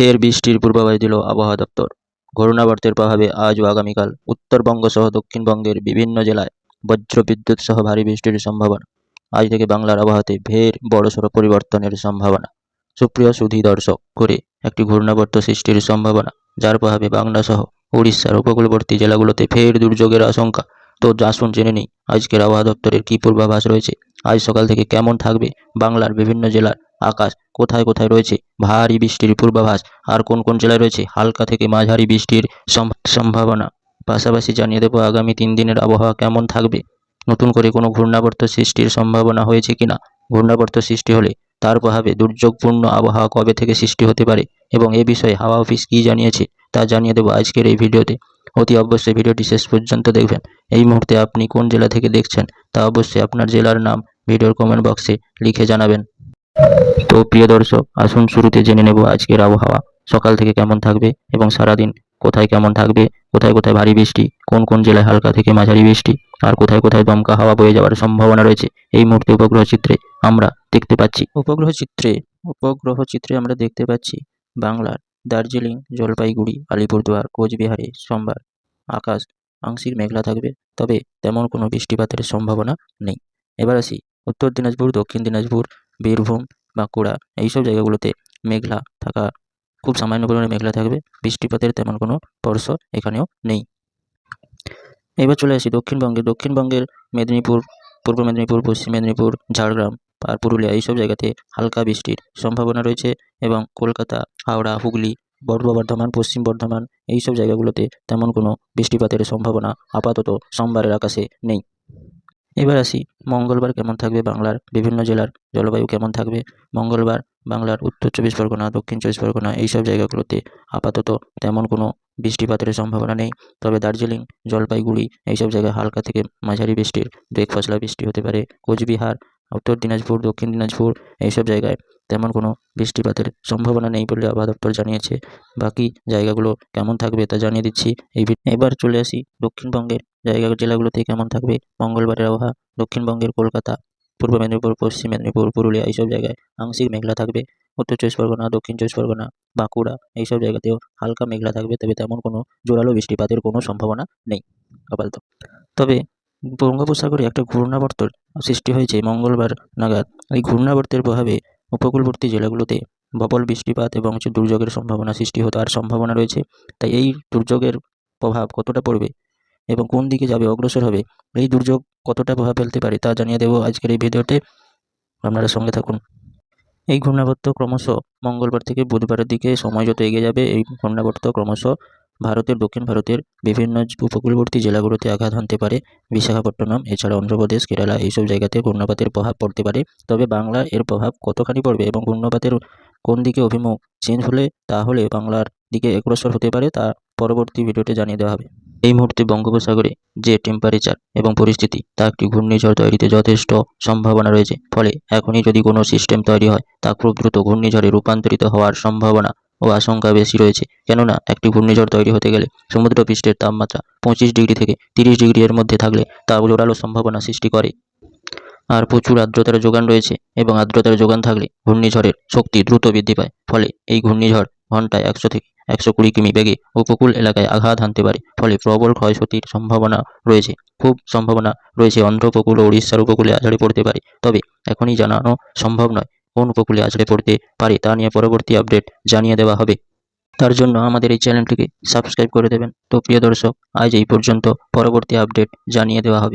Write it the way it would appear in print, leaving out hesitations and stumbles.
ফের বৃষ্টির পূর্বাভাস দিল আবহাওয়া দপ্তর। ঘূর্ণাবর্তের প্রভাবে আজ ও আগামীকাল উত্তরবঙ্গ সহ দক্ষিণবঙ্গের বিভিন্ন জেলায় বজ্রবিদ্যুৎ সহ ভারী বৃষ্টির সম্ভাবনা। আজ থেকে বাংলার আবহাওয়াতে ফের বড়সড় পরিবর্তনের সম্ভাবনা। সুপ্রিয় সুধী দর্শক, করে একটি ঘূর্ণাবর্ত সৃষ্টির সম্ভাবনা, যার প্রভাবে বাংলা সহ উড়িষ্যার উপকূলবর্তী জেলাগুলোতে ফের দুর্যোগের আশঙ্কা। তো আসুন জেনে নিই আজকের আবহাওয়া দপ্তরের কী পূর্বাভাস রয়েছে। আজ সকাল থেকে কেমন থাকবে বাংলার বিভিন্ন জেলার আকাশ, কোথায় কোথায় রয়েছে ভারী বৃষ্টির পূর্বাভাস, আর কোন কোন জেলায় রয়েছে হালকা থেকে মাঝারি বৃষ্টির সম্ভাবনা। পাশাপাশি জানিয়ে দেবো আগামী 3 দিনের আবহাওয়া কেমন থাকবে। নতুন করে কোনো ঘূর্ণাবর্ত সৃষ্টির সম্ভাবনা হয়েছে কিনা, ঘূর্ণাবর্ত সৃষ্টি হলে তার প্রভাবে দুর্যোগপূর্ণ আবহাওয়া কবে থেকে সৃষ্টি হতে পারে এবং এ বিষয়ে হাওয়া অফিস কী জানিয়েছে তা জানিয়ে দেবো আজকের এই ভিডিওতে। অতি অবশ্যই ভিডিওটি শেষ পর্যন্ত দেখবেন। এই মুহূর্তে আপনি কোন জেলা থেকে দেখছেন তা অবশ্যই আপনার জেলার নাম ভিডিওর কমেন্ট বক্সে লিখে জানাবেন। তো প্রিয় দর্শক, আসুন শুরুতে জেনে নেব আজকের আবহাওয়া সকাল থেকে কেমন থাকবে এবং সারাদিন কোথায় কেমন থাকবে, কোথায় কোথায় ভারী বৃষ্টি, কোন কোন জেলায় হালকা থেকে মাঝারি বৃষ্টি, আর কোথায় কোথায় দমকা হাওয়া বয়ে যাওয়ার সম্ভাবনা রয়েছে এই মুহূর্তে উপগ্রহ চিত্রে আমরা দেখতে পাচ্ছি। উপগ্রহ চিত্রে আমরা দেখতে পাচ্ছি বাংলার দার্জিলিং, জলপাইগুড়ি, আলিপুরদুয়ার, কোচবিহারে সোমবার আকাশ আংশিক মেঘলা থাকবে, তবে তেমন কোনো বৃষ্টিপাতের সম্ভাবনা নেই। এবার আসি উত্তর দিনাজপুর, দক্ষিণ দিনাজপুর, বীরভূম, বাঁকুড়া এইসব জায়গাগুলোতে মেঘলা থাকা, খুব সামান্য পরিমাণে মেঘলা থাকবে, বৃষ্টিপাতের তেমন কোনো স্পর্শ এখানেও নেই। এবার চলে আসি দক্ষিণবঙ্গের মেদিনীপুর, পূর্ব মেদিনীপুর, পশ্চিম মেদিনীপুর, ঝাড়গ্রাম আর পুরুলিয়া এইসব জায়গাতে হালকা বৃষ্টির সম্ভাবনা রয়েছে এবং কলকাতা, হাওড়া, হুগলি, পূর্ব বর্ধমান, পশ্চিম বর্ধমান এইসব জায়গাগুলোতে তেমন কোনো বৃষ্টিপাতের সম্ভাবনা আপাতত সোমবারের আকাশে নেই। এবার আসি মঙ্গলবার কেমন থাকবে বাংলার বিভিন্ন জেলার জলবায়ু কেমন থাকবে। মঙ্গলবার বাংলার উত্তর 24 পরগনা, দক্ষিণ 24 পরগনা এইসব জায়গাগুলোতে আপাতত তেমন কোনো বৃষ্টিপাতের সম্ভাবনা নেই, তবে দার্জিলিং, জলপাইগুড়ি এইসব জায়গায় হালকা থেকে মাঝারি বৃষ্টির দু এক পশলা বৃষ্টি হতে পারে। কোচবিহার, উত্তর দিনাজপুর, দক্ষিণ দিনাজপুর এইসব জায়গায় তেমন কোনো বৃষ্টিপাতের সম্ভাবনা নেই বলে আবহাওয়া দপ্তর জানিয়েছে। বাকি জায়গাগুলো কেমন থাকবে তা জানিয়ে দিচ্ছি এবার চলে আসি দক্ষিণবঙ্গের জেলাগুলোতে কেমন থাকবে মঙ্গলবারের আবহাওয়া। দক্ষিণবঙ্গের কলকাতা, পূর্ব মেদিনীপুর, পশ্চিম মেদিনীপুর, পুরুলিয়া এইসব জায়গায় আংশিক মেঘলা থাকবে। উত্তর 24 পরগনা, দক্ষিণ 24 পরগনা, বাঁকুড়া এইসব জায়গাতেও হালকা মেঘলা থাকবে, তবে তেমন কোনো জোরালো বৃষ্টিপাতের কোনো সম্ভাবনা নেই আপাতত। তবে বঙ্গোপসাগরে একটা ঘূর্ণাবর্ত সৃষ্টি হয়েছে মঙ্গলবার নাগাদ। এই ঘূর্ণাবর্তের প্রভাবে উপকূলবর্তী জেলাগুলোতে প্রবল বৃষ্টিপাত এবং দুর্যোগের সম্ভাবনা সৃষ্টি হওয়ার সম্ভাবনা রয়েছে। তাই এই দুর্যোগের প্রভাব কতটা পড়বে এবং কোন দিকে যাবে, অগ্রসর হবে, এই দুর্যোগ কতটা প্রভাব ফেলতে পারে তা জানিয়ে দেবো আজকের এই ভিডিওতে। আপনারা সঙ্গে থাকুন। এই ঘূর্ণাবর্ত ক্রমশ মঙ্গলবার থেকে বুধবারের দিকে সময় যত এগিয়ে যাবে, এই ঘূর্ণাবর্ত ক্রমশ দক্ষিণ ভারতের বিভিন্ন উপকূলবর্তী জেলাগুলোতে আঘাত হানতে পারে। বিশাখাপট্টনম এছাড়া অন্ধ্রপ্রদেশ, কেরালা এইসব জায়গাতে ঘূর্ণাবাতের প্রভাব পড়তে পারে। তবে বাংলা এর প্রভাব কতখানি পড়বে এবং ঘূর্ণাবাতের কোন দিকে অভিমুখ চেঞ্জ হলে তাহলে বাংলার দিকে অগ্রসর হতে পারে তা পরবর্তী ভিডিওতে জানিয়ে দেওয়া হবে। এই মুহূর্তে বঙ্গোপসাগরে যে টেম্পারেচার এবং পরিস্থিতি তা একটি ঘূর্ণিঝড় তৈরিতে যথেষ্ট সম্ভাবনা রয়েছে। ফলে এখনই যদি কোনো সিস্টেম তৈরি হয় তা খুব দ্রুত ঘূর্ণিঝড়ে রূপান্তরিত হওয়ার সম্ভাবনা ও আশঙ্কা বেশি রয়েছে। কেননা একটি ঘূর্ণিঝড় তৈরি হতে গেলে সমুদ্রপৃষ্ঠের তাপমাত্রা 25 ডিগ্রি থেকে 30 ডিগ্রি এর মধ্যে থাকলে তা জোরালো সম্ভাবনা সৃষ্টি করে। আর প্রচুর আর্দ্রতার যোগান রয়েছে এবং আর্দ্রতার যোগান থাকলে ঘূর্ণিঝড়ের শক্তি দ্রুত বৃদ্ধি পায়। ফলে এই ঘূর্ণিঝড় ঘন্টায় 100 থেকে 120 কিমি বেগে উপকূল এলাকায় আঘাত হানতে পারে। ফলে প্রবল ক্ষয়ক্ষতির সম্ভাবনা রয়েছে। খুব সম্ভাবনা রয়েছে অন্ধ্র উপকূল ও উড়িষ্যার উপকূলে আছড়ে পড়তে পারে। তবে এখনই জানানো সম্ভব নয় কোন উপকূলে আছড়ে পড়তে পারে তা নিয়ে পরবর্তী আপডেট জানিয়ে দেওয়া হবে। তার জন্য আমাদের এই চ্যানেলটিকে সাবস্ক্রাইব করে দেবেন। তো প্রিয় দর্শক, আজ এই পর্যন্ত, পরবর্তী আপডেট জানিয়ে দেওয়া হবে।